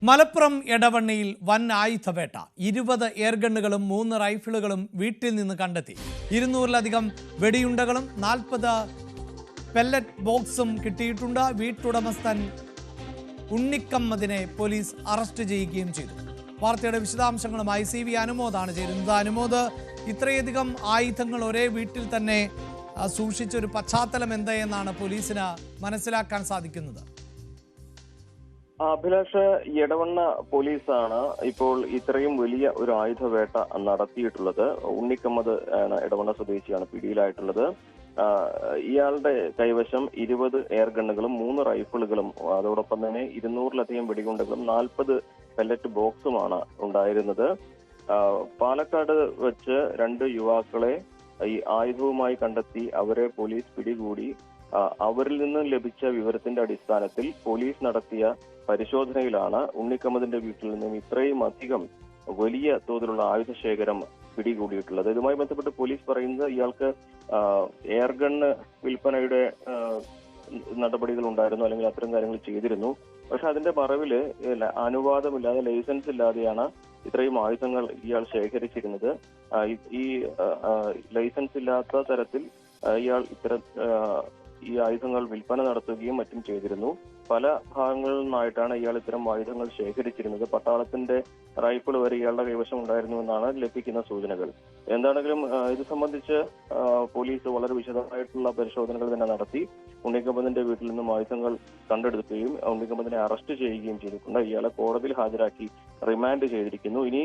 മലപ്പുറം എടവണ്ണയിൽ വൻ ആയുധവേട്ട 20 എയർഗണ്ണുകളും 3 റൈഫിളുകളും വീട്ടിൽ നിന്ന് കണ്ടെത്തി. 200-ലധികം വെടിയുണ്ടകളും 40 പെല്ലറ്റ് ബോക്സും കിട്ടിയിട്ടുണ്ട്. വീട്ടുടമസ്ഥൻ ഉണ്ണിക്കമ്മദിനെ പോലീസ് അറസ്റ്റ് ചെയ്യുകയും ചെയ്തു. വാർത്തയുടെ വിശദാംശങ്ങളുമായി CV അനുമോദാണ് ചേരുന്നത്. അനുമോദ്, ഇത്രയധികം ആയുധങ്ങൾ ഒരേ വീട്ടിൽ തന്നെ സൂക്ഷിച്ചൊരു പശ്ചാത്തലം എന്തായെന്നാണ് പോലീസിന് മനസ്സിലാക്കാൻ സാധിക്കുന്നത്? അഭിലാഷ്, എടവണ്ണ പോലീസാണ് ഇപ്പോൾ ഇത്രയും വലിയ ഒരു ആയുധവേട്ട നടത്തിയിട്ടുള്ളത്. ഉണ്ണിക്കമ്മദ് ആണ്, എടവണ്ണ സ്വദേശിയാണ് പിടിയിലായിട്ടുള്ളത്. ഇയാളുടെ കൈവശം 20 എയർഗണ്ണുകളും 3 റൈഫിളുകളും അതോടൊപ്പം തന്നെ 200-ലധികം വെടികുണ്ടകളും 40 പെല്ലറ്റ് ബോക്സുമാണ് ഉണ്ടായിരുന്നത്. പാലക്കാട് വെച്ച് 2 യുവാക്കളെ ഈ ആയുധവുമായി കണ്ടെത്തി അവരെ പോലീസ് പിടികൂടി. അവരിൽ നിന്ന് ലഭിച്ച വിവരത്തിന്റെ അടിസ്ഥാനത്തിൽ പോലീസ് നടത്തിയ പരിശോധനയിലാണ് ഉണ്ണിക്കമ്മദിന്റെ വീട്ടിൽ നിന്നും ഇത്രയും അധികം വലിയ തോതിലുള്ള ആയുധശേഖരം പിടികൂടിയിട്ടുള്ളത്. ഇതുമായി ബന്ധപ്പെട്ട് പോലീസ് പറയുന്നത് ഇയാൾക്ക് എയർഗണ്ണ് വിൽപ്പനയുടെ നടപടികൾ ഉണ്ടായിരുന്നു, അല്ലെങ്കിൽ അത്തരം കാര്യങ്ങൾ ചെയ്തിരുന്നു. പക്ഷെ അതിന്റെ മറവില് അനുവാദമില്ലാതെ, ലൈസൻസ് ഇല്ലാതെയാണ് ഇത്രയും ആയുധങ്ങൾ ഇയാൾ ശേഖരിച്ചിരുന്നത്. ഈ ലൈസൻസ് ഇല്ലാത്ത തരത്തിൽ ഇയാൾ ഈ ആയുധങ്ങൾ വിൽപ്പന നടത്തുകയും മറ്റും ചെയ്തിരുന്നു. പല ഭാഗങ്ങളിൽ നിന്നായിട്ടാണ് ഇയാൾ ഇത്തരം ആയുധങ്ങൾ ശേഖരിച്ചിരുന്നത്. പട്ടാളത്തിന്റെ റൈഫിൾ വരെ ഇയാളുടെ കൈവശം ഉണ്ടായിരുന്നുവെന്നാണ് ലഭിക്കുന്ന സൂചനകൾ. എന്താണെങ്കിലും ഇത് സംബന്ധിച്ച് പോലീസ് വളരെ വിശദമായിട്ടുള്ള പരിശോധനകൾ തന്നെ നടത്തി ഉണ്ണിക്കമ്മദിന്റെ വീട്ടിൽ നിന്നും ആയുധങ്ങൾ കണ്ടെടുക്കുകയും ഉണ്ണിക്കമ്മദിനെ അറസ്റ്റ് ചെയ്യുകയും ചെയ്തിട്ടുണ്ട്. ഇയാളെ കോടതിയിൽ ഹാജരാക്കി റിമാൻഡ് ചെയ്തിരിക്കുന്നു. ഇനി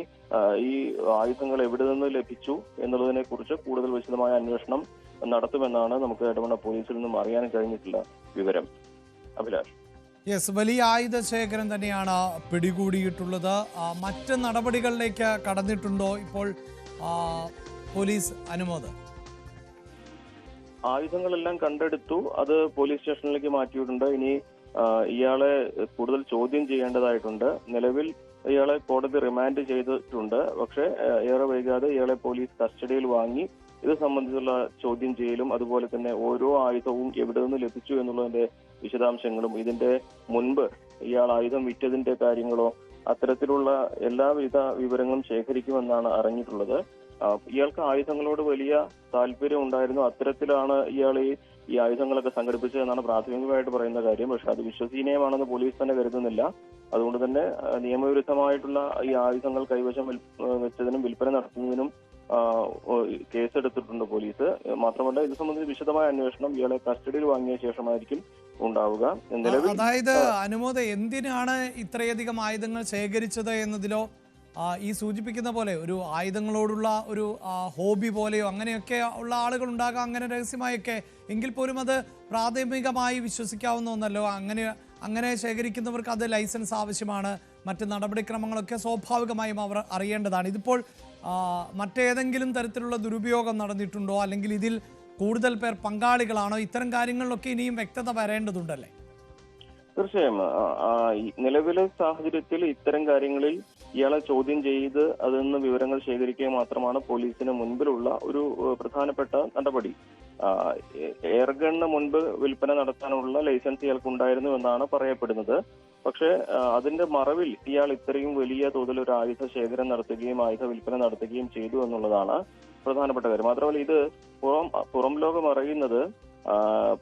ഈ ആയുധങ്ങൾ എവിടെ നിന്ന് ലഭിച്ചു എന്നുള്ളതിനെ കുറിച്ച് കൂടുതൽ വിശദമായ അന്വേഷണം നടത്തുമെന്നാണ് നമുക്ക് എടവണ്ണ പോലീസിൽ നിന്നും അറിയാൻ കഴിഞ്ഞിട്ടുള്ള വിവരം. അഭിലാഷ്, വലിയ ആയുധ ശേഖരം തന്നെയാണ് പിടികൂടിയിട്ടുള്ളത്. മറ്റ് നടപടികളിലേക്ക് കടന്നിട്ടുണ്ടോ ഇപ്പോൾ പോലീസ്? അനുമോദ്, ആയുധങ്ങളെല്ലാം കണ്ടെടുത്തു, അത് പോലീസ് സ്റ്റേഷനിലേക്ക് മാറ്റിയിട്ടുണ്ട്. ഇനി ഇയാളെ കൂടുതൽ ചോദ്യം ചെയ്യേണ്ടതായിട്ടുണ്ട്. നിലവിൽ ഇയാളെ കോടതി റിമാൻഡ് ചെയ്തിട്ടുണ്ട്. പക്ഷേ ഏറെ വൈകാതെ ഇയാളെ പോലീസ് കസ്റ്റഡിയിൽ വാങ്ങി ഇത് സംബന്ധിച്ചുള്ള ചോദ്യം ചെയ്യലും അതുപോലെ തന്നെ ഓരോ ആയുധവും എവിടെ നിന്ന് ലഭിച്ചു എന്നുള്ളതിന്റെ വിശദാംശങ്ങളും ഇതിന്റെ മുൻപ് ഇയാൾ ആയുധം വിറ്റതിന്റെ കാര്യങ്ങളോ അത്തരത്തിലുള്ള എല്ലാവിധ വിവരങ്ങളും ശേഖരിക്കുമെന്നാണ് അറിഞ്ഞിട്ടുള്ളത്. ഇയാൾക്ക് ആയുധങ്ങളോട് വലിയ താല്പര്യം ഉണ്ടായിരുന്നു. അത്തരത്തിലാണ് ഇയാൾ ഈ ആയുധങ്ങളൊക്കെ സംഘടിപ്പിച്ചതെന്നാണ് പ്രാഥമികമായിട്ട് പറയുന്ന കാര്യം. പക്ഷെ അത് വിശ്വസനീയമാണെന്ന് പോലീസ് തന്നെ കരുതുന്നില്ല. അതുകൊണ്ട് തന്നെ നിയമവിരുദ്ധമായിട്ടുള്ള ഈ ആയുധങ്ങൾ കൈവശം വെച്ചതിനും വിൽപ്പന നടത്തുന്നതിനും കേസെടുത്തിട്ടുണ്ട് പോലീസ്. മാത്രമല്ല, ഇത് സംബന്ധിച്ച് വിശദമായ അന്വേഷണം ഇയാളെ കസ്റ്റഡിയിൽ വാങ്ങിയ ശേഷമായിരിക്കും ഉണ്ടാവുക. അതായത് അനുമോദ, എന്തിനാണ് ഇത്രയധികം ആയുധങ്ങൾ ശേഖരിച്ചത് എന്നതിലോ ഈ സൂചിപ്പിക്കുന്ന പോലെ ഒരു ആയുധങ്ങളോടുള്ള ഒരു ഹോബി പോലെയോ അങ്ങനെയൊക്കെ ഉള്ള ആളുകൾ ഉണ്ടാകാം, അങ്ങനെ രഹസ്യമായൊക്കെ. എങ്കിൽ പോലും അത് പ്രാഥമികമായി വിശ്വസിക്കാവുന്ന ഒന്നല്ലോ. അങ്ങനെ ശേഖരിക്കുന്നവർക്ക് അത് ലൈസൻസ് ആവശ്യമാണ്. മറ്റ് നടപടിക്രമങ്ങളൊക്കെ സ്വാഭാവികമായും അവർ അറിയേണ്ടതാണ്. ഇതിപ്പോൾ മറ്റേതെങ്കിലും തരത്തിലുള്ള ദുരുപയോഗം നടന്നിട്ടുണ്ടോ, അല്ലെങ്കിൽ ഇതിൽ കൂടുതൽ പേർ പങ്കാളികളാണോ? ഇത്തരം കാര്യങ്ങളിലൊക്കെ ഇനിയും വ്യക്തത വരേണ്ടതുണ്ടല്ലേ? തീർച്ചയായും നിലവിലെ സാഹചര്യത്തിൽ ഇത്തരം കാര്യങ്ങളിൽ ഇയാളെ ചോദ്യം ചെയ്ത് അതിൽ നിന്ന് വിവരങ്ങൾ ശേഖരിക്കുക മാത്രമാണ് പോലീസിന് മുൻപിലുള്ള ഒരു പ്രധാനപ്പെട്ട നടപടി. എയർഗണ്ണ് മുൻപ് വിൽപ്പന നടത്താനുള്ള ലൈസൻസ് ഇയാൾക്ക് ഉണ്ടായിരുന്നു എന്നാണ് പറയപ്പെടുന്നത്. പക്ഷേ അതിന്റെ മറവിൽ ഇയാൾ ഇത്രയും വലിയ തോതിൽ ഒരു ആയുധ ശേഖരം നടത്തുകയും ആയുധ വിൽപ്പന നടത്തുകയും ചെയ്തു എന്നുള്ളതാണ് പ്രധാനപ്പെട്ട കാര്യം. മാത്രമല്ല, ഇത് പുറം ലോകം അറിയുന്നത്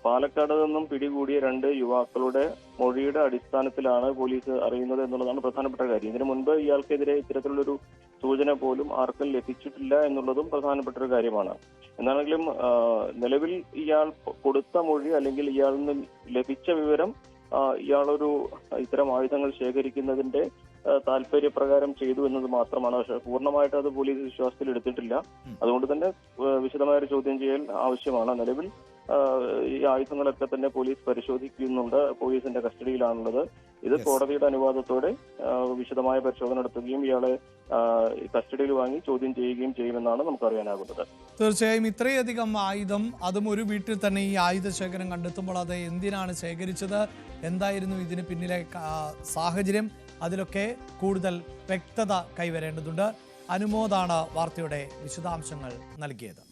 പാലക്കാട് നിന്നും പിടികൂടിയ 2 യുവാക്കളുടെ മൊഴിയുടെ അടിസ്ഥാനത്തിലാണ് പോലീസ് അറിയുന്നത് എന്നുള്ളതാണ് പ്രധാനപ്പെട്ട കാര്യം. ഇതിനു മുൻപ് ഇയാൾക്കെതിരെ ഇത്തരത്തിലുള്ളൊരു സൂചന പോലും ആർക്കും ലഭിച്ചിട്ടില്ല എന്നുള്ളതും പ്രധാനപ്പെട്ട ഒരു കാര്യമാണ്. എന്നാണെങ്കിലും നിലവിൽ ഇയാൾ കൊടുത്ത മൊഴി അല്ലെങ്കിൽ ഇയാളിൽ നിന്ന് ലഭിച്ച വിവരം ഇയാളൊരു ഇത്തരം ആയുധങ്ങൾ ശേഖരിക്കുന്നതിന്റെ താല്പര്യപ്രകാരം ചെയ്തു എന്നത് മാത്രമാണ്. പക്ഷെ പൂർണ്ണമായിട്ട് അത് പോലീസ് വിശ്വാസത്തിൽ എടുത്തിട്ടില്ല. അതുകൊണ്ട് തന്നെ വിശദമായ ഒരു ചോദ്യം ചെയ്യൽ ആവശ്യമാണ്. നിലവിൽ ഈ ആയുധങ്ങളൊക്കെ തന്നെ പോലീസ് പരിശോധിക്കുന്നുണ്ട്. പോലീസിന്റെ കസ്റ്റഡിയിലാണുള്ളത്. ഇത് കോടതിയുടെ അനുവാദത്തോടെ വിശദമായ പരിശോധന നടത്തുകയും ഇയാളെ കസ്റ്റഡിയിൽ വാങ്ങി ചോദ്യം ചെയ്യുകയും ചെയ്യുമെന്നാണ് നമുക്ക് അറിയാനാകുന്നത്. തീർച്ചയായും ഇത്രയധികം ആയുധം, അതും ഒരു വീട്ടിൽ തന്നെ ഈ ആയുധ ശേഖരം കണ്ടെത്തുമ്പോൾ അത് എന്തിനാണ് ശേഖരിച്ചത്, എന്തായിരുന്നു ഇതിന് പിന്നിലെ സാഹചര്യം, അതിലൊക്കെ കൂടുതൽ വ്യക്തത കൈവരേണ്ടതുണ്ട്. അനുമോദാണ് വാർത്തയുടെ വിശദാംശങ്ങൾ നൽകിയത്.